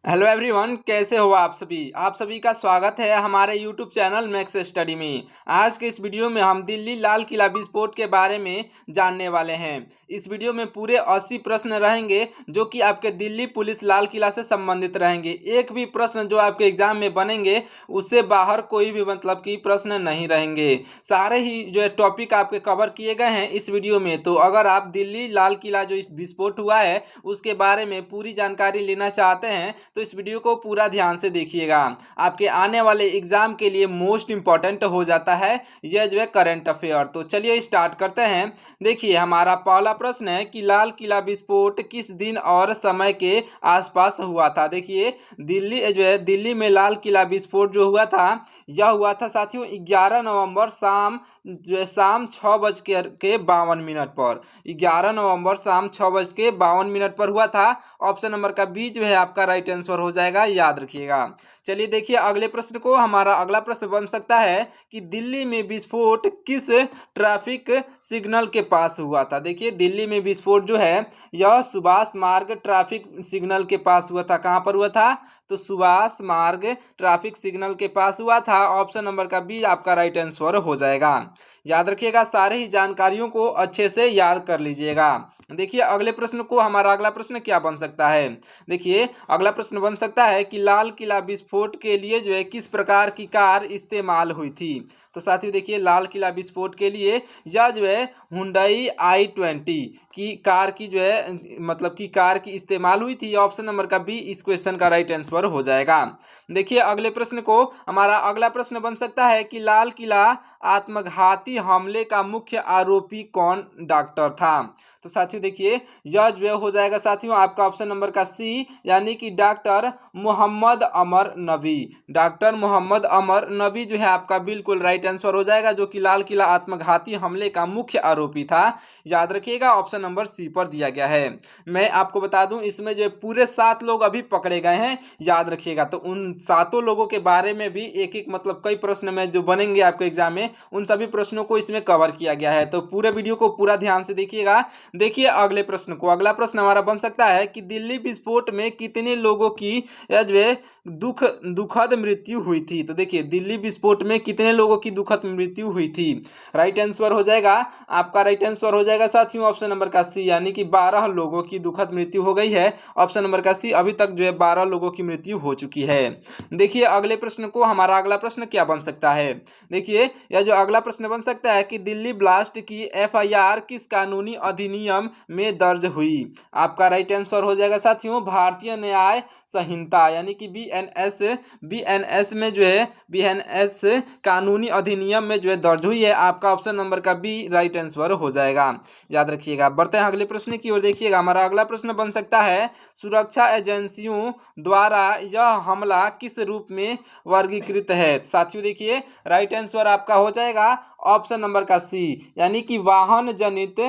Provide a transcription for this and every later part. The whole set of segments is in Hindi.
हेलो एवरीवन, कैसे हो आप सभी का स्वागत है हमारे यूट्यूब चैनल मैक्स स्टडी में। आज के इस वीडियो में हम दिल्ली लाल किला विस्फोट के बारे में जानने वाले हैं। इस वीडियो में पूरे 80 प्रश्न रहेंगे जो कि आपके दिल्ली पुलिस लाल किला से संबंधित रहेंगे। एक भी प्रश्न जो आपके एग्जाम में बनेंगे उससे बाहर कोई भी मतलब कि प्रश्न नहीं रहेंगे। सारे ही जो है टॉपिक आपके कवर किए गए हैं इस वीडियो में। तो अगर आप दिल्ली लाल किला जो विस्फोट हुआ है उसके बारे में पूरी जानकारी लेना चाहते हैं तो इस वीडियो को पूरा ध्यान से देखिएगा। आपके आने वाले एग्जाम के लिए मोस्ट इंपॉर्टेंट हो जाता है यह जो है करंट अफेयर। तो चलिए स्टार्ट करते हैं। देखिए, हमारा पहला प्रश्न है कि लाल किला विस्फोट किस दिन और समय के आसपास हुआ था। देखिए, दिल्ली में लाल किला विस्फोट जो हुआ था यह हुआ था साथियों 11 नवंबर शाम 6:52 पर। 11 नवंबर शाम 6:52 पर हुआ था। ऑप्शन नंबर का बी जो है आपका राइट आंसर हो जाएगा, याद रखिएगा। चलिए देखिए अगले प्रश्न को। हमारा अगला प्रश्न बन सकता है कि दिल्ली में विस्फोट किस ट्रैफिक सिग्नल के पास हुआ था। देखिए, दिल्ली में विस्फोट जो है यह सुभाष मार्ग ट्रैफिक सिग्नल के पास हुआ था। कहां पर हुआ था? तो सुभाष मार्ग ट्रैफिक सिग्नल के पास हुआ था। ऑप्शन नंबर का बी आपका राइट आंसर हो जाएगा। याद रखिएगा, सारे ही जानकारियों को अच्छे से याद कर लीजिएगा। देखिए अगले प्रश्न को। हमारा अगला प्रश्न क्या बन सकता है? देखिए, अगला प्रश्न बन सकता है कि लाल किला विस्फोट के लिए जो है किस प्रकार की कार इस्तेमाल हुई थी। तो साथियों देखिए, लाल किला विस्फोट के लिए यह जो है हुंडई i20 की कार की जो है मतलब की कार की इस्तेमाल हुई थी। ऑप्शन नंबर का बी इस क्वेश्चन का राइट आंसर हो जाएगा। देखिए अगले प्रश्न को। हमारा अगला प्रश्न बन सकता है कि लाल किला आत्मघाती हमले का मुख्य आरोपी कौन डॉक्टर था। तो साथियों देखिए, यह जो है हो जाएगा साथियों आपका ऑप्शन नंबर का सी, यानी कि डॉक्टर मोहम्मद अमर नबी। डॉक्टर मोहम्मद अमर नबी जो है आपका बिल्कुल राइट आंसर हो जाएगा, जो कि लाल किला आत्मघाती हमले का मुख्य आरोपी था। याद रखिएगा, ऑप्शन नंबर सी पर दिया गया है। मैं आपको बता दूं, इसमें जो है पूरे 7 लोग अभी पकड़े गए हैं। याद रखिएगा, तो उन 7 लोगों के बारे में भी एक एक मतलब कई प्रश्न में जो बनेंगे आपके एग्जाम में उन सभी प्रश्नों को इसमें कवर किया गया है। तो पूरे वीडियो को पूरा ध्यान से देखिएगा। देखिए अगले प्रश्न को। अगला प्रश्न हमारा बन सकता है कि दिल्ली विस्फोट में कितने लोगों की यह जो है दुखद मृत्यु हुई थी। तो देखिए, दिल्ली विस्फोट में कितने लोगों की दुखद मृत्यु हुई थी। राइट आंसर हो जाएगा आपका, राइट आंसर हो जाएगा साथियों ऑप्शन नंबर का सी, यानी कि 12 लोगों की दुखद मृत्यु हो गई है। ऑप्शन नंबर का सी, अभी तक जो है 12 लोगों की मृत्यु हो चुकी है। देखिए अगले प्रश्न को। हमारा अगला प्रश्न क्या बन सकता है? देखिए, यह जो अगला प्रश्न बन सकता है कि दिल्ली ब्लास्ट की एफआईआर किस कानूनी अधिनियम में दर्ज हुई। आपका राइट आंसर हो जाएगा साथियों भारतीय न्याय संहिता, यानी कि बीएनएस में जो है बीएनएस कानूनी अधिनियम में जो है दर्ज हुई है। आपका ऑप्शन नंबर का बी राइट आंसर हो जाएगा। याद रखिएगा। बढ़ते हैं अगले प्रश्न की ओर। देखिएगा, हमारा अगला प्रश्न बन सकता है सुरक्षा एजेंसियों द्वारा यह हमला किस रूप में वर्गीकृत है। साथियों देखिए, राइट आंसर आपका हो जाएगा ऑप्शन नंबर का सी, यानी कि वाहन जनित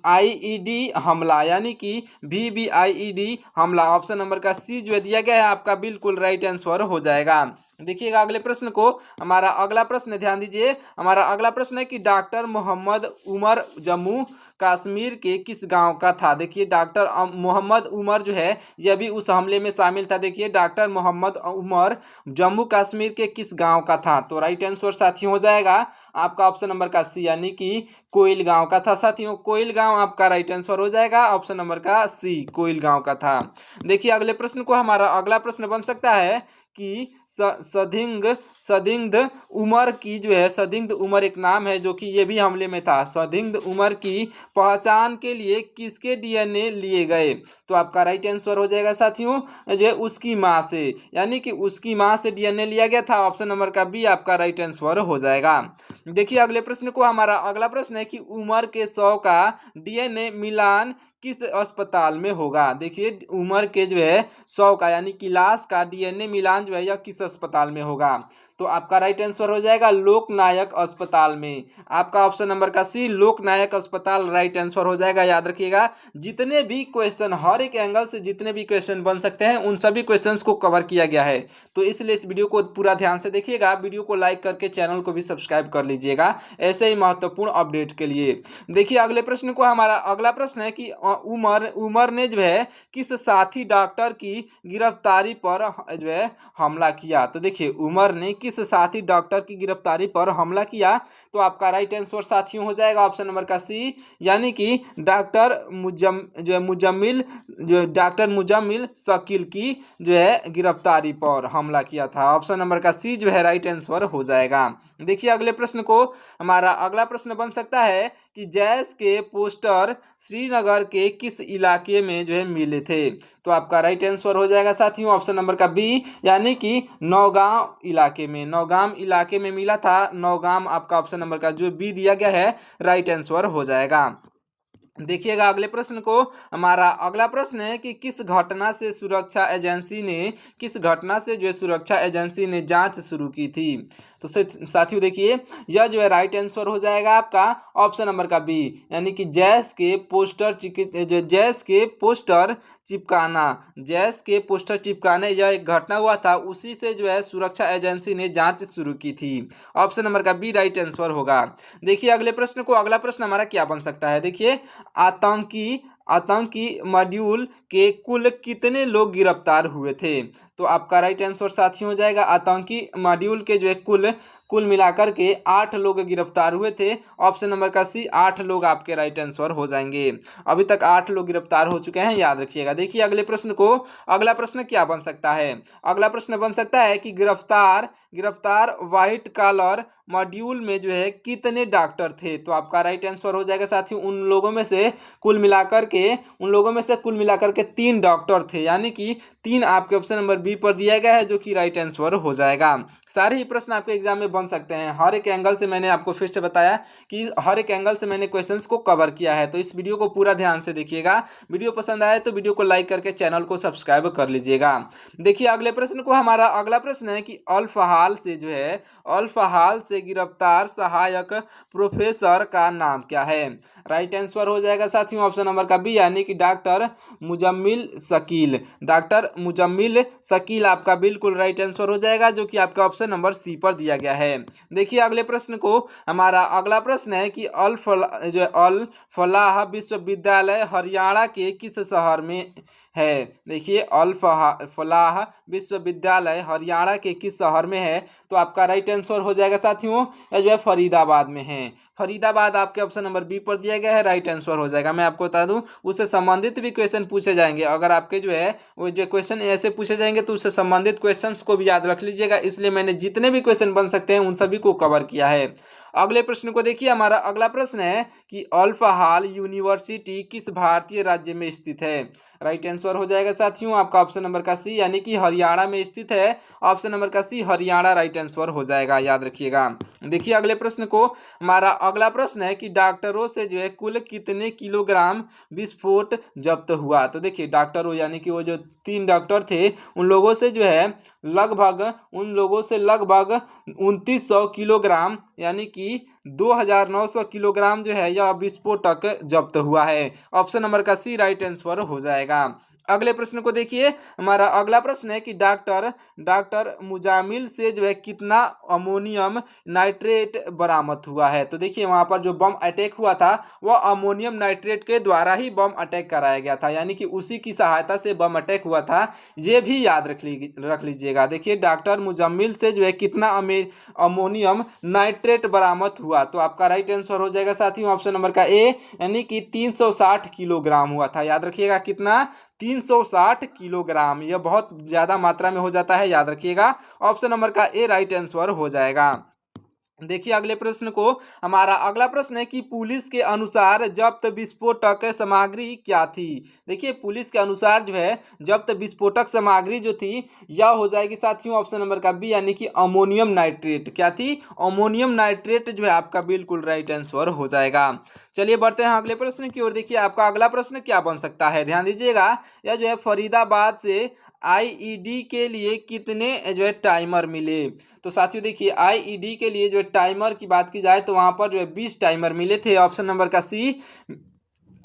आईईडी हमला, यानी कि वीवीआईईडी हमला। ऑप्शन नंबर का सी जो है दिया गया है आपका बिल्कुल राइट आंसर हो जाएगा। देखिएगा अगले प्रश्न को। हमारा अगला प्रश्न ध्यान दीजिए। हमारा अगला प्रश्न है कि डॉक्टर मोहम्मद उमर जम्मू कश्मीर के किस गांव का था। देखिए, डॉक्टर मोहम्मद उमर जो है यह भी उस हमले में शामिल था। देखिए, डॉक्टर मोहम्मद उमर जम्मू कश्मीर के किस गांव का था। तो राइट आंसर साथियों हो जाएगा आपका ऑप्शन नंबर का सी, यानी कि कोइल गांव का था। साथियों कोइल गांव आपका राइट आंसर हो जाएगा, ऑप्शन नंबर का सी, कोइल गांव का था। देखिए अगले प्रश्न को। हमारा अगला प्रश्न बन सकता है कि सदिग्ध उमर की जो है सदिग्ध उमर एक नाम है जो कि ये भी हमले में था। सदिग्ध उमर की पहचान के लिए किसके डीएनए लिए गए। तो आपका राइट आंसर हो जाएगा साथियों जो है उसकी मां से, यानी कि उसकी मां से डीएनए लिया गया था। ऑप्शन नंबर का बी आपका राइट आंसर हो जाएगा। देखिए अगले प्रश्न को। हमारा अगला प्रश्न है कि उमर के 100 का डीएनए मिलान किस अस्पताल में होगा। देखिए, उमर के जो है 100 का यानी कि लाश का डीएनए मिलान जो है यह किस अस्पताल में होगा। तो आपका राइट आंसर हो जाएगा लोकनायक अस्पताल में। आपका ऑप्शन नंबर का सी लोकनायक अस्पताल राइट आंसर हो जाएगा। याद रखिएगा, जितने भी क्वेश्चन, हर एक एंगल से जितने भी क्वेश्चन बन सकते हैं उन सभी क्वेश्चंस को कवर किया गया है। तो इसलिए इस वीडियो को पूरा ध्यान से देखिएगा, वीडियो को लाइक करके चैनल को भी सब्सक्राइब कर लीजिएगा ऐसे ही महत्वपूर्ण अपडेट के लिए। देखिए अगले प्रश्न को, हमारा अगला प्रश्न है कि उमर ने जो है किस साथी डॉक्टर की गिरफ्तारी पर जो है हमला किया। तो देखिए उमर ने किस साथी डॉक्टर की गिरफ्तारी पर हमला किया, तो आपका राइट आंसर साथियों हो जाएगा ऑप्शन नंबर का सी, यानी कि डॉक्टर मुजम्मिल शकील की जो है गिरफ्तारी पर हमला किया था। ऑप्शन नंबर का सी जो है राइट आंसर हो जाएगा। देखिए अगले प्रश्न को, हमारा अगला प्रश्न बन सकता है कि जैश के पोस्टर श्रीनगर के किस इलाके में जो है मिले थे। तो आपका राइट आंसर हो जाएगा साथियों ऑप्शन नंबर का बी, यानी कि नौगांव इलाके में, नौगाम इलाके में मिला था। नौगाम आपका ऑप्शन नंबर का जो बी दिया गया है राइट आंसर हो जाएगा। देखिएगा अगले प्रश्न को, हमारा अगला प्रश्न है कि किस घटना से सुरक्षा एजेंसी ने जांच शुरू की थी। तो साथियों देखिए यह जो है राइट आंसर हो जाएगा आपका ऑप्शन नंबर का बी, यानी कि जैश के पोस्टर चिपकाने यह एक घटना हुआ था, उसी से जो है सुरक्षा एजेंसी ने जांच शुरू की थी। ऑप्शन नंबर का बी राइट आंसर होगा। देखिए अगले प्रश्न को, अगला प्रश्न हमारा क्या बन सकता है। देखिए आतंकी मॉड्यूल के कुल कितने लोग गिरफ्तार हुए थे। तो आपका राइट आंसर साथियों हो जाएगा आतंकी मॉड्यूल के जो है कुल मिलाकर के 8 लोग गिरफ्तार हुए थे। ऑप्शन नंबर का सी 8 लोग आपके राइट आंसर हो जाएंगे। अभी तक 8 लोग गिरफ्तार हो चुके हैं, याद रखिएगा। देखिए अगले प्रश्न को, अगला प्रश्न क्या बन सकता है। अगला प्रश्न बन सकता है कि गिरफ्तार व्हाइट कॉलर मॉड्यूल में जो है कितने डॉक्टर थे। तो आपका राइट आंसर हो जाएगा साथियों उन लोगों में से कुल मिलाकर के 3 डॉक्टर थे, यानी कि 3 आपके ऑप्शन नंबर बी पर दिया गया है, जो कि राइट आंसर हो जाएगा। सारे ही प्रश्न आपके एग्जाम में बन सकते हैं, हर एक एंगल से मैंने आपको फिर से बताया कि हर एक एंगल से मैंने क्वेश्चंस को कवर किया है। तो इस वीडियो को पूरा ध्यान से देखिएगा, वीडियो पसंद आए तो वीडियो को लाइक करके चैनल को सब्सक्राइब कर लीजिएगा। देखिए अगले प्रश्न को, हमारा अगला प्रश्न है कि अल्फ हाल से गिरफ्तार सहायक प्रोफेसर का नाम क्या है। राइट आंसर हो जाएगा साथियों ऑप्शन नंबर का बी, यानी कि डॉक्टर मुजम्मिल शकील आपका बिल्कुल राइट आंसर हो जाएगा, जो कि आपका ऑप्शन नंबर सी पर दिया गया है। देखिए अगले प्रश्न को, हमारा अगला प्रश्न है कि अल फलाह विश्वविद्यालय हरियाणा के किस शहर में है। देखिए अल फलाह विश्वविद्यालय हरियाणा के किस शहर में है। तो आपका राइट आंसर हो जाएगा साथियों यह जो है फरीदाबाद में है। फरीदाबाद आपके ऑप्शन नंबर बी पर दिया गया है, राइट आंसर हो जाएगा। मैं आपको बता दूं उससे संबंधित भी क्वेश्चन पूछे जाएंगे, अगर आपके जो है वो जो क्वेश्चन ऐसे पूछे जाएंगे तो उससे संबंधित क्वेश्चंस को भी याद रख लीजिएगा, इसलिए मैंने जितने भी क्वेश्चन बन सकते हैं उन सभी को कवर किया है। अगले प्रश्न को देखिए, हमारा अगला प्रश्न है कि अल्फ हाल यूनिवर्सिटी किस भारतीय राज्य में स्थित है। राइट आंसर हो जाएगा साथियों आपका ऑप्शन नंबर का सी, यानी कि हरियाणा में स्थित है। ऑप्शन नंबर का सी हरियाणा राइट आंसर हो जाएगा, याद रखिएगा। देखिए अगले प्रश्न को, हमारा अगला प्रश्न है कि डॉक्टरों से जो है कुल कितने किलोग्राम विस्फोट जब्त हुआ। तो देखिए डॉक्टरों यानी कि वो जो 3 डॉक्टर थे उन लोगों से लगभग 2900 किलोग्राम, यानी कि 2900 किलोग्राम जो है यह विस्फोटक जब्त हुआ है। ऑप्शन नंबर का सी राइट आंसर हो जाएगा। अगले प्रश्न को देखिए, हमारा अगला प्रश्न है कि डॉक्टर मुजामिल से जो है कितना अमोनियम नाइट्रेट बरामद हुआ है। तो देखिए वहां पर जो बम अटैक हुआ था वह अमोनियम नाइट्रेट के द्वारा ही बम अटैक कराया गया था, यानी कि उसी की सहायता से बम अटैक हुआ था, ये भी याद रख लीजिएगा। देखिए डॉक्टर मुजामिल से जो है कितना अमोनियम नाइट्रेट बरामद हुआ। तो आपका राइट आंसर हो जाएगा साथियों ऑप्शन नंबर का ए, यानी कि 360 किलोग्राम हुआ था। याद रखिएगा कितना, 360 किलोग्राम, यह बहुत ज़्यादा मात्रा में हो जाता है, याद रखिएगा। ऑप्शन नंबर का ए राइट आंसर हो जाएगा। देखिए अगले प्रश्न को, हमारा अगला प्रश्न है कि पुलिस के अनुसार जब्त विस्फोटक सामग्री क्या थी। देखिए पुलिस के अनुसार जो है जब्त विस्फोटक सामग्री जो थी यह हो जाएगी साथियों ऑप्शन नंबर का बी, यानी कि अमोनियम नाइट्रेट। क्या थी, अमोनियम नाइट्रेट जो है आपका बिल्कुल राइट आंसर हो जाएगा। चलिए बढ़ते हैं अगले प्रश्न की ओर। देखिए आपका अगला प्रश्न क्या बन सकता है, ध्यान दीजिएगा। यह जो है फरीदाबाद से आईईडी के लिए कितने जो है टाइमर मिले? तो साथियों देखिए, आईईडी के लिए जो है टाइमर की बात की जाए तो वहाँ पर जो है 20 टाइमर मिले थे। ऑप्शन नंबर का सी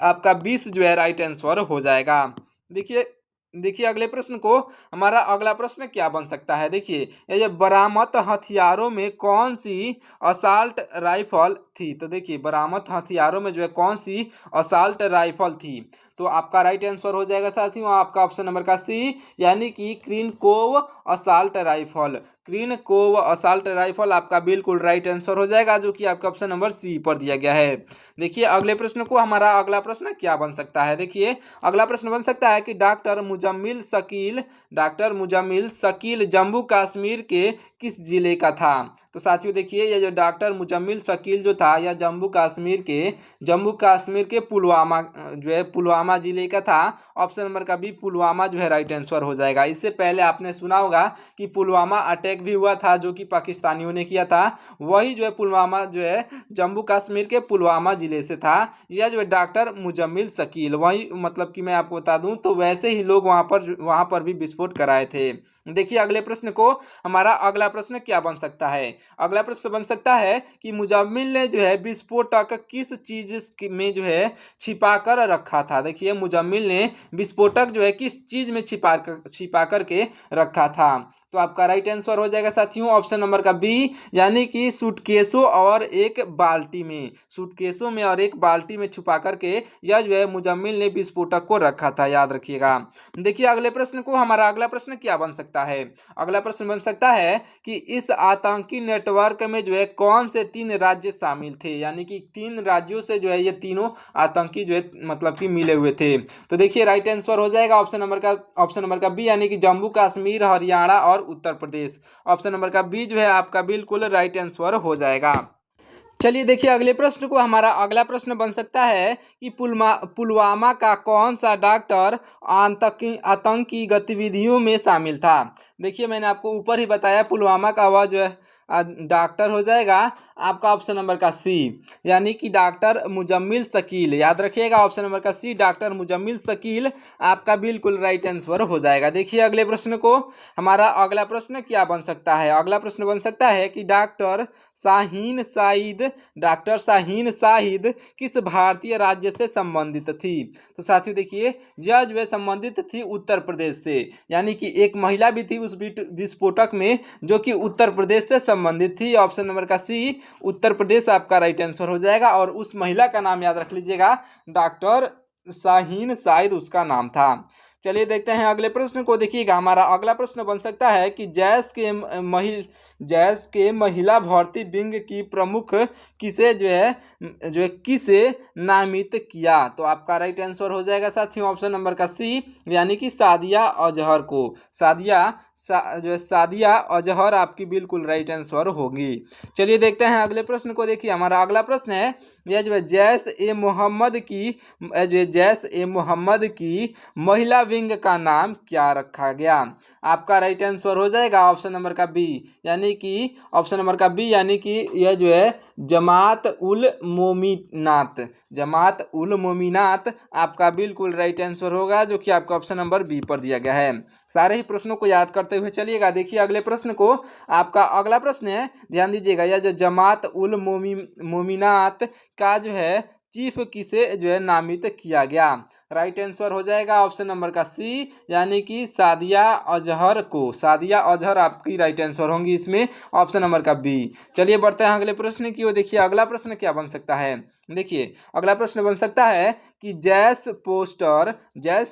आपका 20 जो है राइट आंसर हो जाएगा। देखिए देखिए अगले प्रश्न को, हमारा अगला प्रश्न क्या बन सकता है? देखिए, ये जो बरामद हथियारों में कौन सी असॉल्ट राइफल थी? तो देखिए, बरामद हथियारों में जो है कौन सी असॉल्ट राइफल थी? तो आपका राइट आंसर हो जाएगा साथियों आपका ऑप्शन नंबर का सी, यानी कि क्रिनकोव असॉल्ट राइफल। क्रिनकोव असॉल्ट राइफल आपका बिल्कुल राइट आंसर हो जाएगा, जो कि आपका ऑप्शन नंबर सी पर दिया गया है। देखिए अगले प्रश्न को, हमारा अगला प्रश्न क्या बन सकता है? देखिए अगला प्रश्न बन सकता है कि डॉक्टर मुजम्मिल शकील जम्मू कश्मीर के किस जिले का था? तो साथियों देखिए, ये जो डॉक्टर मुजम्मिल शकील जो था, यह जम्मू कश्मीर के पुलवामा जिले का था। ऑप्शन नंबर का बी पुलवामा जो है राइट आंसर हो जाएगा। इससे पहले आपने सुना होगा कि पुलवामा अटैक भी हुआ था, जो कि पाकिस्तानियों ने किया था। वही जो है पुलवामा जो है जम्मू कश्मीर के पुलवामा जिले से था। यह जो है डॉक्टर मुजम्मिल शकील, वही मतलब कि मैं आपको बता दूं तो वैसे ही लोग वहां पर भी विस्फोट कराए थे। देखिए अगले प्रश्न को, हमारा अगला प्रश्न क्या बन सकता है? अगला प्रश्न बन सकता है कि मुजम्मिल ने जो है विस्फोटक किस चीज में जो है छिपा कर रखा था? देखिए मुजम्मिल ने विस्फोटक जो है किस चीज में छिपा करके रखा था? तो आपका राइट आंसर हो जाएगा साथियों ऑप्शन नंबर का बी, यानी कि सूटकेसों और एक बाल्टी में। सूटकेसों में और एक बाल्टी में छुपा करके यह जो है मुजम्मिल ने विस्फोटक को रखा था, याद रखिएगा। देखिए अगले प्रश्न को, हमारा अगला प्रश्न क्या बन सकता है? अगला प्रश्न बन सकता है कि इस आतंकी नेटवर्क में जो है कौन से 3 राज्य शामिल थे? यानी कि 3 राज्यों से जो है ये तीनों आतंकी जो है मतलब कि मिले हुए थे। तो देखिए राइट आंसर हो जाएगा ऑप्शन नंबर का बी, यानी कि जम्मू कश्मीर, हरियाणा और उत्तर प्रदेश। ऑप्शन नंबर का बी जो है आपका बिल्कुल राइट आंसर हो जाएगा। चलिए देखिए अगले प्रश्न को, हमारा अगला प्रश्न बन सकता है कि पुलवामा का कौन सा डॉक्टर आतंकी गतिविधियों में शामिल था? देखिए मैंने आपको ऊपर ही बताया, पुलवामा का वह जो है डॉक्टर हो जाएगा आपका ऑप्शन नंबर का सी, यानी कि डॉक्टर मुजम्मिल शकील। याद रखिएगा ऑप्शन नंबर का सी, डॉक्टर मुजम्मिल शकील आपका बिल्कुल राइट आंसर हो जाएगा। देखिए अगले प्रश्न को, हमारा अगला प्रश्न क्या बन सकता है? अगला प्रश्न बन सकता है कि डॉक्टर शाहीन शाहिद किस भारतीय राज्य से संबंधित थी? तो साथियों देखिए, यह जो है संबंधित थी उत्तर प्रदेश से, यानी कि एक महिला भी थी उस विस्फोटक में जो कि उत्तर प्रदेश से संबंधित थी। ऑप्शन नंबर का सी उत्तर प्रदेश आपका राइट आंसर हो जाएगा, और उस महिला का नाम याद रख लीजिएगा, डॉक्टर शाहीन शाहिद उसका नाम था। चलिए देखते हैं अगले प्रश्न को। देखिएगा हमारा अगला प्रश्न बन सकता है कि जैश के महिला भर्ती विंग की प्रमुख किसे नामित किया? तो आपका राइट आंसर हो जाएगा साथियों ऑप्शन नंबर का सी, यानी कि सादिया अजहर को। सादिया अजहर आपकी बिल्कुल राइट आंसर होगी। चलिए देखते हैं अगले प्रश्न को। देखिए हमारा अगला प्रश्न है, यह जो है जैश ए मोहम्मद की महिला विंग का नाम क्या रखा गया? आपका राइट आंसर हो जाएगा ऑप्शन नंबर का बी, यानी कि ऑप्शन नंबर का बी, यानी कि यह जो है जमात उल मोमिनात आपका बिल्कुल राइट आंसर होगा, जो कि आपका ऑप्शन नंबर बी पर दिया गया है। सारे ही प्रश्नों को याद करते हुए चलिएगा। देखिए अगले प्रश्न को, आपका अगला प्रश्न है, ध्यान दीजिएगा, यह जो जमात उल मोमिनात का जो है चीफ किसे जो है नामित किया गया? राइट आंसर हो जाएगा ऑप्शन नंबर का सी, यानी कि सादिया अजहर को। सादिया अजहर आपकी राइट आंसर होंगी इसमें, ऑप्शन नंबर का बी। चलिए बढ़ते हैं अगले प्रश्न की ओर। देखिए अगला प्रश्न क्या बन सकता है? देखिए अगला प्रश्न बन सकता है कि जैस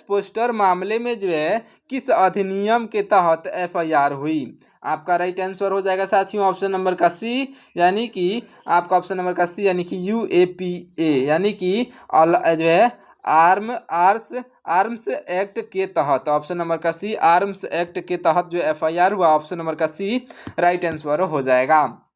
पोस्टर मामले में जो है किस अधिनियम के तहत एफआईआर हुई? आपका राइट आंसर हो जाएगा साथियों ऑप्शन नंबर का सी, यानी कि आपका ऑप्शन नंबर का सी, यानी कि यूएपीए, यानी कि जो है आर्म्स एक्ट के तहत। ऑप्शन नंबर का सी, आर्म्स एक्ट के तहत जो एफआईआर हुआ, ऑप्शन नंबर का सी राइट आंसर हो जाएगा।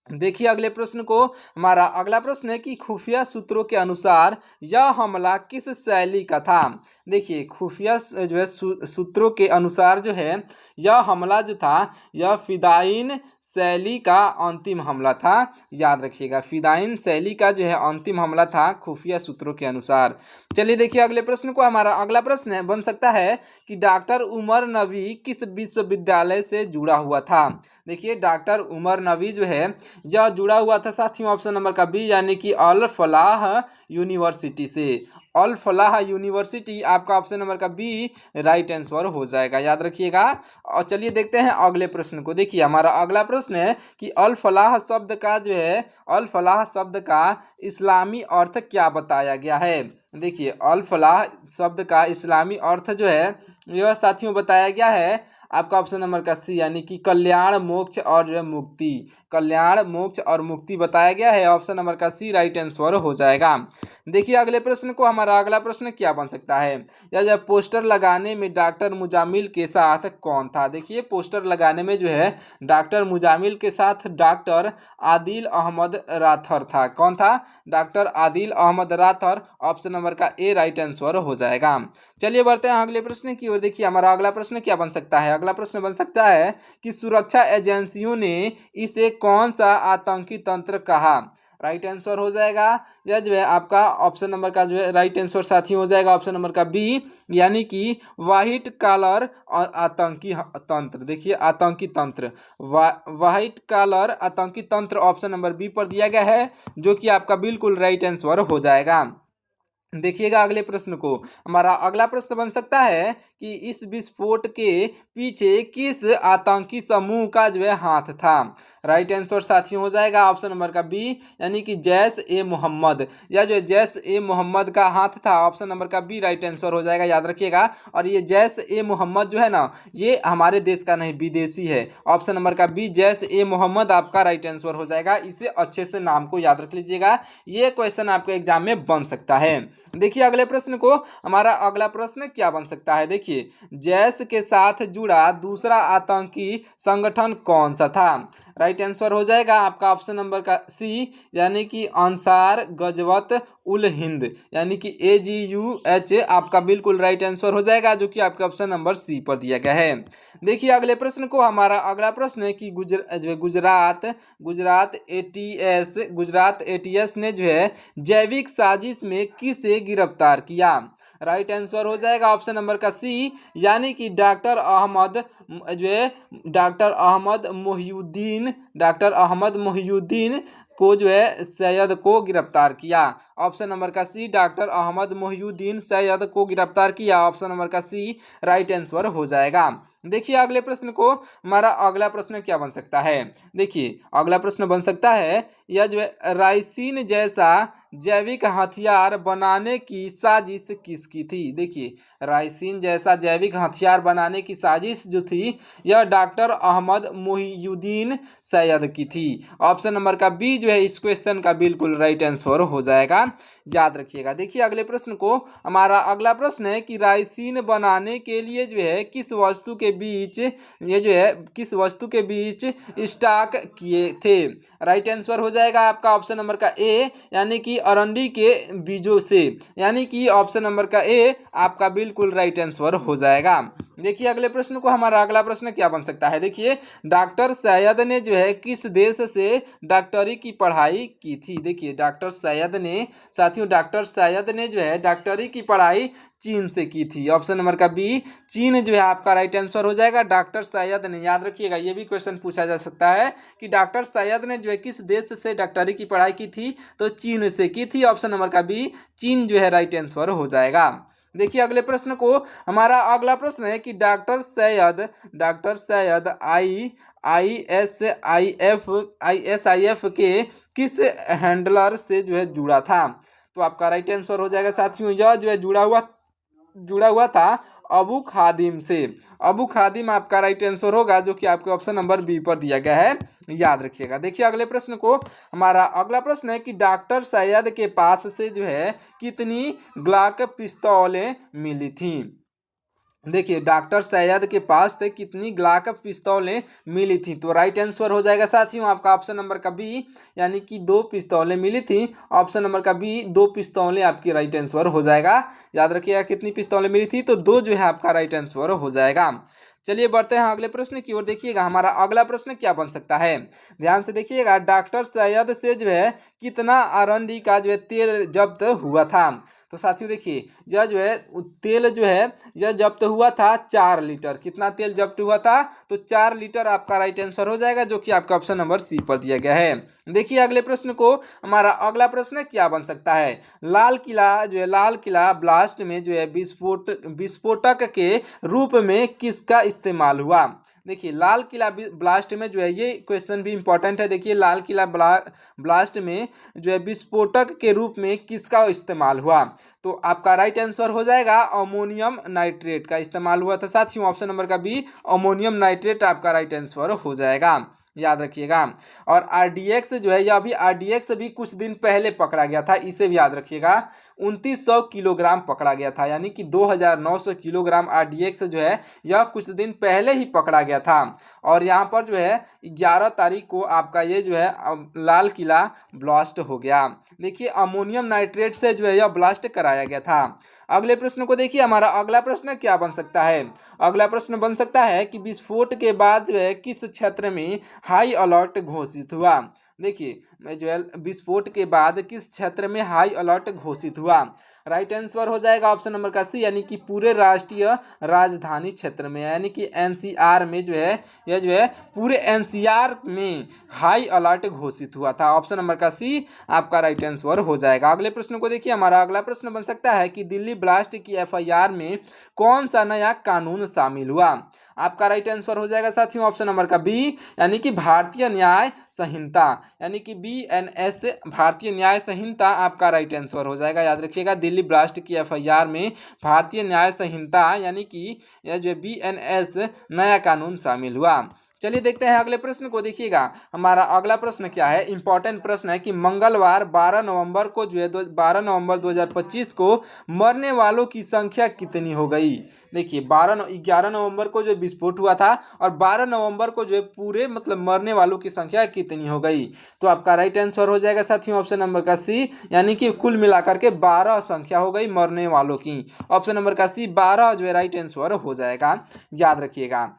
देखिए अगले प्रश्न को, हमारा अगला प्रश्न है कि खुफिया सूत्रों के अनुसार यह हमला किस शैली का था? देखिए खुफिया जो है सूत्रों के अनुसार जो है यह हमला जो था, यह फिदायीन शैली का अंतिम हमला था। याद रखिएगा, फिदाइन शैली का जो है अंतिम हमला था खुफिया सूत्रों के अनुसार। चलिए देखिए अगले प्रश्न को। हमारा अगला प्रश्न है बन सकता है कि डॉक्टर उमर नबी किस विश्वविद्यालय से जुड़ा हुआ था। देखिए डॉक्टर उमर नबी जो है यह जुड़ा हुआ था साथियों ऑप्शन नंबर का बी यानी कि अल फलाह यूनिवर्सिटी से। अल फलाह यूनिवर्सिटी आपका ऑप्शन नंबर का बी राइट आंसर हो जाएगा, याद रखिएगा। और चलिए देखते हैं अगले प्रश्न को। देखिए हमारा अगला प्रश्न है कि अल फलाह शब्द का जो है अल फलाह शब्द का इस्लामी अर्थ क्या बताया गया है। देखिए अल फलाह शब्द का इस्लामी अर्थ जो है यह साथियों बताया गया है आपका ऑप्शन नंबर का सी यानी कि कल्याण मोक्ष और मुक्ति। कल्याण मोक्ष और मुक्ति बताया गया है, ऑप्शन नंबर का सी राइट आंसर हो जाएगा। देखिए अगले प्रश्न को। हमारा अगला प्रश्न क्या बन सकता है, या जब पोस्टर लगाने में डॉक्टर मुजामिल के साथ कौन था। देखिए पोस्टर लगाने में जो है डॉक्टर मुजामिल के साथ डॉक्टर आदिल अहमद राथर था। कौन था, doctor Adil Ahmad Rather, option number का ए राइट आंसर हो जाएगा। चलिए बढ़ते हैं अगले प्रश्न की ओर। देखिए हमारा अगला प्रश्न क्या बन सकता है, अगला प्रश्न बन सकता है कि सुरक्षा एजेंसियों ने इसे कौन सा आतंकी तंत्र कहा। राइट आंसर हो जाएगा यह जो है आपका ऑप्शन नंबर का जो है राइट आंसर साथी हो जाएगा ऑप्शन नंबर का बी यानी कि व्हाइट कॉलर आतंकी तंत्र। देखिए आतंकी तंत्र व्हाइट कॉलर आतंकी तंत्र ऑप्शन नंबर बी पर दिया गया है, जो कि आपका बिल्कुल राइट आंसर हो जाएगा। देखिएगा अगले प्रश्न को। हमारा अगला प्रश्न बन सकता है कि इस विस्फोट के पीछे किस आतंकी समूह का जो है हाथ था। राइट आंसर साथियों हो जाएगा ऑप्शन नंबर का बी यानी कि जैश ए मोहम्मद। या जो जैश ए मोहम्मद का हाथ था, ऑप्शन नंबर का बी राइट आंसर हो जाएगा, याद रखिएगा। और ये जैश ए मोहम्मद जो है ना, ये हमारे देश का नहीं विदेशी है, ऑप्शन नंबर का बी जैश ए मोहम्मद आपका राइट आंसर हो जाएगा। इसे अच्छे से नाम को याद रख लीजिएगा, ये क्वेश्चन आपके एग्जाम में बन सकता है। देखिए अगले प्रश्न को। हमारा अगला प्रश्न क्या बन सकता है, देखिए जैश के साथ जुड़ा दूसरा आतंकी संगठन कौन सा था। राइट आंसर हो जाएगा आपका ऑप्शन नंबर का सी यानी कि अंसार गजवत उल हिंद यानी कि AGUH आपका बिल्कुल राइट आंसर हो जाएगा, जो कि आपके ऑप्शन नंबर सी पर दिया गया है। देखिए अगले प्रश्न को। हमारा अगला प्रश्न है कि गुजरात ATS ने जो है जैविक साजिश में किसे गिरफ्तार किया। राइट आंसर हो जाएगा ऑप्शन नंबर का सी यानी कि डॉक्टर अहमद मोहिउद्दीन को जो है सैयद को गिरफ्तार किया। ऑप्शन नंबर का सी डॉक्टर अहमद मोहिउद्दीन सैयद को गिरफ्तार किया, ऑप्शन नंबर का सी राइट आंसर हो जाएगा। देखिए अगले प्रश्न को। हमारा अगला प्रश्न क्या बन सकता है, देखिए अगला प्रश्न बन सकता है यह जो है राइसिन जैसा जैविक हथियार बनाने की साजिश किसकी थी। देखिए राइसिन जैसा जैविक हथियार बनाने की साजिश जो थी यह डॉक्टर अहमद मोहिउद्दीन सैयद की थी, ऑप्शन नंबर का बी जो है इस क्वेश्चन का बिल्कुल राइट आंसर हो जाएगा, याद रखिएगा। देखिए अगले प्रश्न को। हमारा अगला प्रश्न है कि राइसिन बनाने के लिए जो है किस वस्तु के बीच स्टॉक किए थे। राइट आंसर हो जाएगा आपका ऑप्शन नंबर का ए यानी कि अरंडी के बीजों से, यानी कि ऑप्शन नंबर का ए आपका बिल्कुल राइट आंसर हो जाएगा। देखिए अगले प्रश्न को। हमारा अगला प्रश्न क्या बन सकता है, देखिए डॉक्टर सैयद ने जो है किस देश से डॉक्टरी की पढ़ाई की थी। देखिए डॉक्टर सैयद ने जो है डॉक्टरी की पढ़ाई चीन से की थी, ऑप्शन नंबर का बी चीन जो है आपका राइट आंसर हो जाएगा। डॉक्टर सैयद ने, याद रखिएगा ये भी क्वेश्चन पूछा जा सकता है कि डॉक्टर सैयद ने जो है किस देश से डॉक्टरी की पढ़ाई की थी, तो चीन से की थी, ऑप्शन नंबर का बी चीन जो है राइट आंसर हो जाएगा। देखिए अगले प्रश्न को। हमारा अगला प्रश्न है कि डॉक्टर सैयद ISIF के किस हैंडलर से जो है जुड़ा था। तो आपका राइट आंसर हो जाएगा साथियों, यह जो है जुड़ा हुआ था अबू खादिम से। अबू खादिम आपका राइट आंसर होगा, जो कि आपके ऑप्शन नंबर बी पर दिया गया है, याद रखिएगा। देखिए अगले प्रश्न को। हमारा अगला प्रश्न है कि डॉक्टर सैयद के पास से जो है कितनी ग्लाक पिस्तौलें मिली थी। देखिए डॉक्टर सैयद के पास से कितनी ग्लाक पिस्तौलें मिली थी, तो राइट आंसर हो जाएगा साथियों आपका ऑप्शन नंबर का बी यानी कि 2 पिस्तौलें मिली थी, ऑप्शन नंबर का बी 2 पिस्तौलें आपकी राइट आंसर हो जाएगा। याद रखिएगा कितनी पिस्तौलें मिली थी, तो 2 जो है आपका राइट आंसर हो जाएगा। चलिए बढ़ते हैं अगले प्रश्न की ओर। देखिएगा हमारा अगला प्रश्न क्या बन सकता है, ध्यान से देखिएगा। डॉक्टर सैयद से जो है कितना आरंडी का जो है तेल जब्त हुआ था। तो साथियों देखिए, यह जो है तेल जो है यह जब्त हुआ था 4 लीटर। कितना तेल जब्त हुआ था? तो 4 लीटर आपका राइट आंसर हो जाएगा, जो कि आपका ऑप्शन नंबर सी पर दिया गया है। देखिए अगले प्रश्न को, हमारा अगला प्रश्न क्या बन सकता है। लाल किला जो है, लाल किला ब्लास्ट में जो है विस्फोटक के रूप में किसका इस्तेमाल हुआ। देखिए लाल किला ब्लास्ट में जो है, ये क्वेश्चन भी इंपॉर्टेंट है। देखिए लाल किला ब्लास्ट में जो है विस्फोटक के रूप में किसका इस्तेमाल हुआ। तो आपका राइट आंसर हो जाएगा अमोनियम नाइट्रेट का इस्तेमाल हुआ था। साथियों ऑप्शन नंबर का बी, अमोनियम नाइट्रेट आपका राइट आंसर हो जाएगा, याद रखिएगा। और आरडीएक्स जो है, यह भी आरडीएक्स भी कुछ दिन पहले पकड़ा गया था, इसे भी याद रखिएगा। 2900 किलोग्राम पकड़ा गया था, यानी कि 2900 किलोग्राम आरडीएक्स जो है यह कुछ दिन पहले ही पकड़ा गया था। और यहाँ पर जो है 11 तारीख को आपका ये जो है लाल किला ब्लास्ट हो गया। देखिए अमोनियम नाइट्रेट से जो है यह ब्लास्ट कराया गया था। अगले प्रश्न को देखिए, हमारा अगला प्रश्न क्या बन सकता है। अगला प्रश्न बन सकता है कि विस्फोट के बाद जो है किस क्षेत्र में हाई अलर्ट घोषित हुआ। देखिए जो है विस्फोट के बाद किस क्षेत्र में हाई अलर्ट घोषित हुआ। राइट आंसर हो जाएगा ऑप्शन नंबर का सी, यानी कि पूरे राष्ट्रीय राजधानी क्षेत्र में, यानी कि एनसीआर में जो है, यह जो है पूरे एनसीआर में हाई अलर्ट घोषित हुआ था। ऑप्शन नंबर का सी आपका राइट आंसर हो जाएगा। अगले प्रश्न को देखिए, हमारा अगला प्रश्न बन सकता है कि दिल्ली ब्लास्ट की एफआईआर में कौन सा नया कानून शामिल हुआ। आपका राइट आंसर हो जाएगा साथियों ऑप्शन नंबर का बी, यानी कि भारतीय न्याय संहिता, यानी कि बीएनएस भारतीय न्याय संहिता आपका राइट आंसर हो जाएगा। याद रखिएगा दिल्ली ब्लास्ट की एफआईआर में भारतीय न्याय संहिता यानी कि यह जो बीएनएस नया कानून शामिल हुआ। चलिए देखते हैं अगले प्रश्न को। देखिएगा हमारा अगला प्रश्न क्या है, इंपॉर्टेंट प्रश्न है कि मंगलवार 12 नवंबर को जो है 12 नवंबर 2025 को मरने वालों की संख्या कितनी हो गई। देखिए 11 नवंबर को जो विस्फोट हुआ था और 12 नवंबर को जो है पूरे मतलब मरने वालों की संख्या कितनी हो गई। तो आपका राइट आंसर हो जाएगा साथियों ऑप्शन नंबर का सी, यानी कि कुल मिलाकर के 12 संख्या हो गई मरने वालों की। ऑप्शन नंबर का सी 12 जो है राइट आंसर हो जाएगा, याद रखिएगा।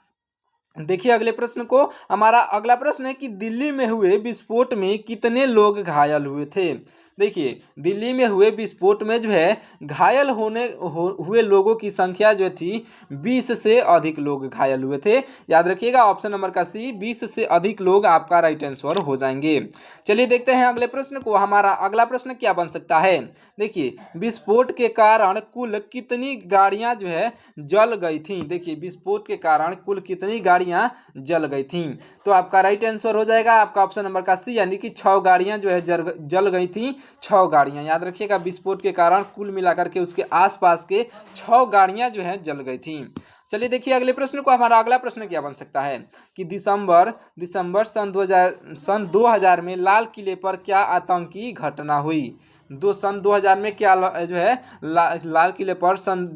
देखिए अगले प्रश्न को, हमारा अगला प्रश्न है कि दिल्ली में हुए विस्फोट में कितने लोग घायल हुए थे। देखिए दिल्ली में हुए विस्फोट में जो है घायल हुए लोगों की संख्या जो थी 20 से अधिक लोग घायल हुए थे। याद रखिएगा ऑप्शन नंबर का सी, 20 से अधिक लोग आपका राइट आंसर हो जाएंगे। चलिए देखते हैं अगले प्रश्न को। हमारा अगला प्रश्न क्या बन सकता है। देखिए विस्फोट के कारण कुल कितनी गाड़ियां जो है जल गई थी। देखिए विस्फोट के कारण कुल कितनी गाड़ियां जल गई थी। तो आपका राइट आंसर हो जाएगा आपका ऑप्शन नंबर का सी, यानी कि 6 गाड़ियां जो है जल गई थी। 6 गाड़ियां, याद रखिएगा विस्फोट के कारण कुल मिलाकर के उसके आसपास के 6 गाड़ियां जो है जल गई थी। चलिए देखिए अगले प्रश्न को। हमारा अगला प्रश्न क्या बन सकता है कि दिसंबर सन 2000 में लाल किले पर क्या आतंकी घटना हुई। सन 2000 में क्या जो है लाल किले पर सन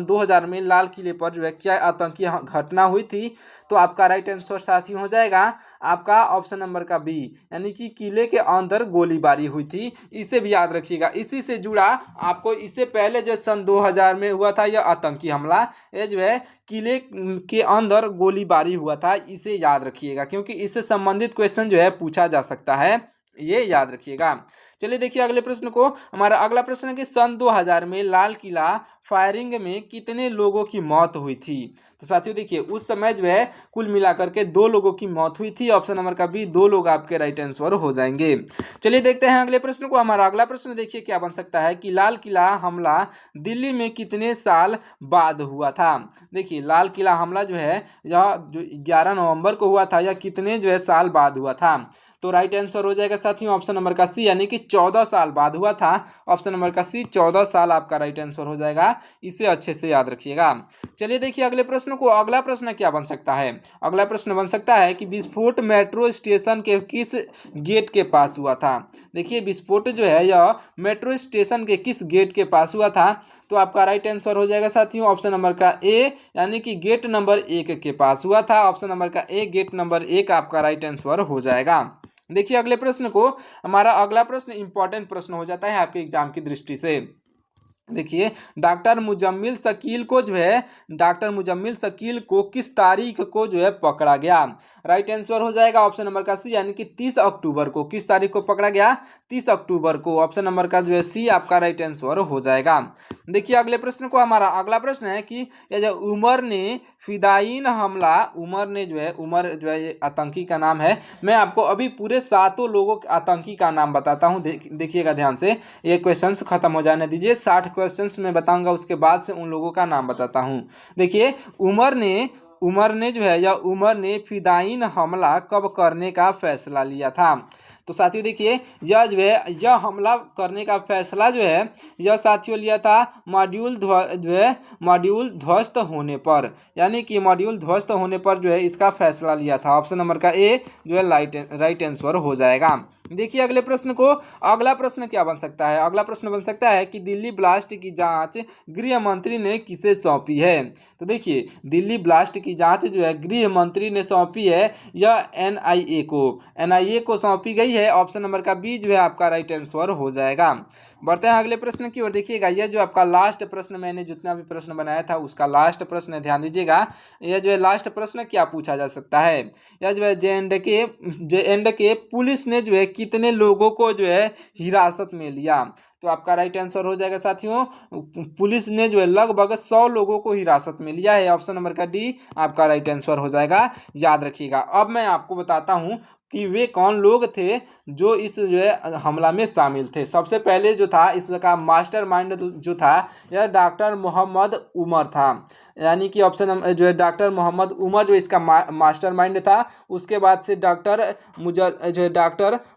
2000 में लाल किले पर जो है क्या आतंकी घटना हुई थी। तो आपका राइट आंसर साथी हो जाएगा आपका ऑप्शन नंबर का बी, यानी कि किले के अंदर गोलीबारी हुई थी। इसे भी याद रखिएगा, इसी से जुड़ा आपको इससे पहले जो सन 2000 में हुआ था यह आतंकी हमला, ये जो है किले के अंदर गोलीबारी हुआ था। इसे याद रखिएगा क्योंकि इससे संबंधित क्वेश्चन जो है पूछा जा सकता है, ये याद रखिएगा। चलिए देखिए अगले प्रश्न को। हमारा अगला प्रश्न है कि सन 2000 में लाल किला फायरिंग में कितने लोगों की मौत हुई थी। तो साथियों देखिए उस समय जो है कुल मिलाकर के 2 लोगों की मौत हुई थी। ऑप्शन नंबर का बी, 2 लोग आपके राइट आंसर हो जाएंगे। चलिए देखते हैं अगले प्रश्न को। हमारा अगला प्रश्न देखिए क्या बन सकता है कि लाल किला हमला दिल्ली में कितने साल बाद हुआ था। देखिए लाल किला हमला जो है यह जो 11 नवंबर को हुआ था, यह कितने जो है साल बाद हुआ था। तो राइट आंसर हो जाएगा साथियों ऑप्शन नंबर का सी, यानी कि 14 साल बाद हुआ था। ऑप्शन नंबर का सी 14 साल आपका राइट आंसर हो जाएगा, इसे अच्छे से याद रखिएगा। चलिए देखिए अगले प्रश्न को। अगला प्रश्न क्या बन सकता है। अगला प्रश्न बन सकता है कि विस्फोट मेट्रो स्टेशन के किस गेट के पास हुआ था। देखिए विस्फोट जो है यह मेट्रो स्टेशन के किस गेट के पास हुआ था। तो आपका राइट आंसर हो जाएगा साथियों ऑप्शन नंबर का ए, यानी कि गेट नंबर 1 के पास हुआ था। ऑप्शन नंबर का ए, गेट नंबर 1 आपका राइट आंसर हो जाएगा। देखिए अगले प्रश्न को। हमारा अगला प्रश्न इंपॉर्टेंट प्रश्न हो जाता है आपके एग्जाम की दृष्टि से। देखिए, डॉक्टर मुजम्मिल शकील को किस तारीख को जो है पकड़ा गया। राइट आंसर हो जाएगा ऑप्शन नंबर का सी, यानी कि 30 अक्टूबर को। किस तारीख को पकड़ा गया? 30 अक्टूबर को। ऑप्शन नंबर का जो है सी आपका राइट आंसर हो जाएगा। देखिए अगले प्रश्न को, हमारा अगला प्रश्न है कि यह जो उमर ने फिदायीन हमला, उमर जो है ये आतंकी का नाम है। मैं आपको अभी पूरे 7 लोगों के आतंकी का नाम बताता हूँ, देखिएगा ध्यान से। ये क्वेश्चंस खत्म हो जाने दीजिए, 60 क्वेश्चंस मैं बताऊंगा, उसके बाद से उन लोगों का नाम बताता हूँ। देखिए, उमर ने फिदायीन हमला कब करने का फैसला लिया था। तो साथियों देखिए, यह हमला करने का फैसला जो है यह साथियों लिया था मॉड्यूल ध्वस्त होने पर, यानी कि मॉड्यूल ध्वस्त होने पर जो है इसका फैसला लिया था। ऑप्शन नंबर का ए जो है राइट आंसर हो जाएगा। देखिए अगले प्रश्न को, अगला प्रश्न क्या बन सकता है? अगला प्रश्न बन सकता है कि दिल्ली ब्लास्ट की जांच गृह मंत्री ने किसे सौंपी है। तो देखिए, दिल्ली ब्लास्ट की जांच जो है गृह मंत्री ने सौंपी है, यह एनआईए को सौंपी गई है। ऑप्शन नंबर का बी जो है आपका राइट आंसर हो जाएगा। बढ़ते हैं अगले प्रश्न की ओर। देखिएगा, यह जो आपका लास्ट प्रश्न, मैंने जितना भी प्रश्न बनाया था उसका लास्ट प्रश्न, ध्यान दीजिएगा। यह जो है लास्ट प्रश्न क्या पूछा जा सकता है? यह जो है जे एंड के पुलिस ने जो है कितने लोगों को जो है हिरासत में लिया। तो आपका राइट आंसर हो जाएगा साथियों, पुलिस ने जो है लगभग 100 लोगों को हिरासत में लिया है। ऑप्शन नंबर का डी आपका राइट आंसर हो जाएगा, याद रखिएगा। अब मैं आपको बताता हूं कि वे कौन लोग थे जो इस जो है हमला में शामिल थे। सबसे पहले जो था इसका मास्टरमाइंड जो था, यह डॉक्टर मोहम्मद उमर था, यानी कि ऑप्शन जो है डॉक्टर मोहम्मद उमर जो इसका मास्टरमाइंड था। उसके बाद से डॉक्टर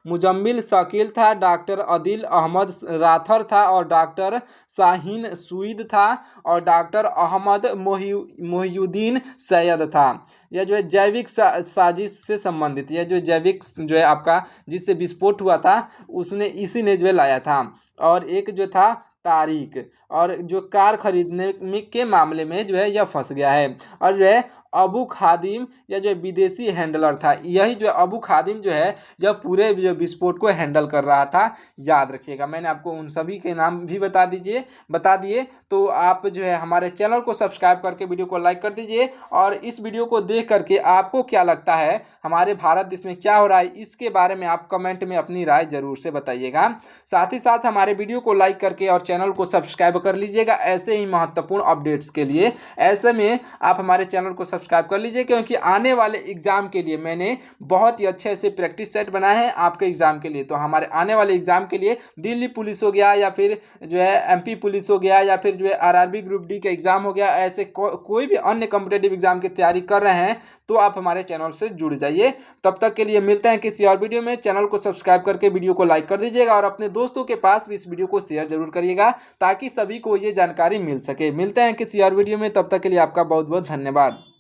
मुजम्मिल शकील था, डॉक्टर आदिल अहमद राथर था, और डॉक्टर शाहीन सुईद था, और डॉक्टर अहमद मोहिउद्दीन सैयद था। यह जो है जैविक साजिश से संबंधित, यह जो जैविक जो है आपका जिससे विस्फोट हुआ था उसने इसी ने जो है लाया था। और एक जो था तारीख, और जो कार खरीदने के मामले में जो है यह फंस गया है। और जो है अबू खादिम, यह जो विदेशी हैंडलर था, यही जो अबू खादिम जो है यह पूरे जो विस्फोट को हैंडल कर रहा था। याद रखिएगा, मैंने आपको उन सभी के नाम भी बता दिए। तो आप जो है हमारे चैनल को सब्सक्राइब करके वीडियो को लाइक कर दीजिए, और इस वीडियो को देख करके आपको क्या लगता है हमारे भारत देश में क्या हो रहा है, इसके बारे में आप कमेंट में अपनी राय जरूर से बताइएगा। साथ ही साथ हमारे वीडियो को लाइक करके और चैनल को सब्सक्राइब कर लीजिएगा ऐसे ही महत्वपूर्ण अपडेट्स के लिए। ऐसे में आप हमारे चैनल को सब्सक्राइब कर लीजिए, क्योंकि आने वाले एग्जाम के लिए मैंने बहुत ही अच्छे से प्रैक्टिस सेट बनाए हैं आपके एग्जाम के लिए। तो हमारे आने वाले एग्जाम के लिए दिल्ली पुलिस हो गया, या फिर जो है एमपी पुलिस हो गया, या फिर जो है आरआरबी ग्रुप डी का एग्जाम हो गया, ऐसे कोई भी अन्य कॉम्पिटेटिव एग्जाम की तैयारी कर रहे हैं तो आप हमारे चैनल से जुड़ जाइए। तब तक के लिए मिलते हैं किसी और वीडियो में। चैनल को सब्सक्राइब करके वीडियो को लाइक कर दीजिएगा, और अपने दोस्तों के पास भी इस वीडियो को शेयर जरूर करिएगा, ताकि सभी को ये जानकारी मिल सके। मिलते हैं किसी और वीडियो में, तब तक के लिए आपका बहुत बहुत धन्यवाद।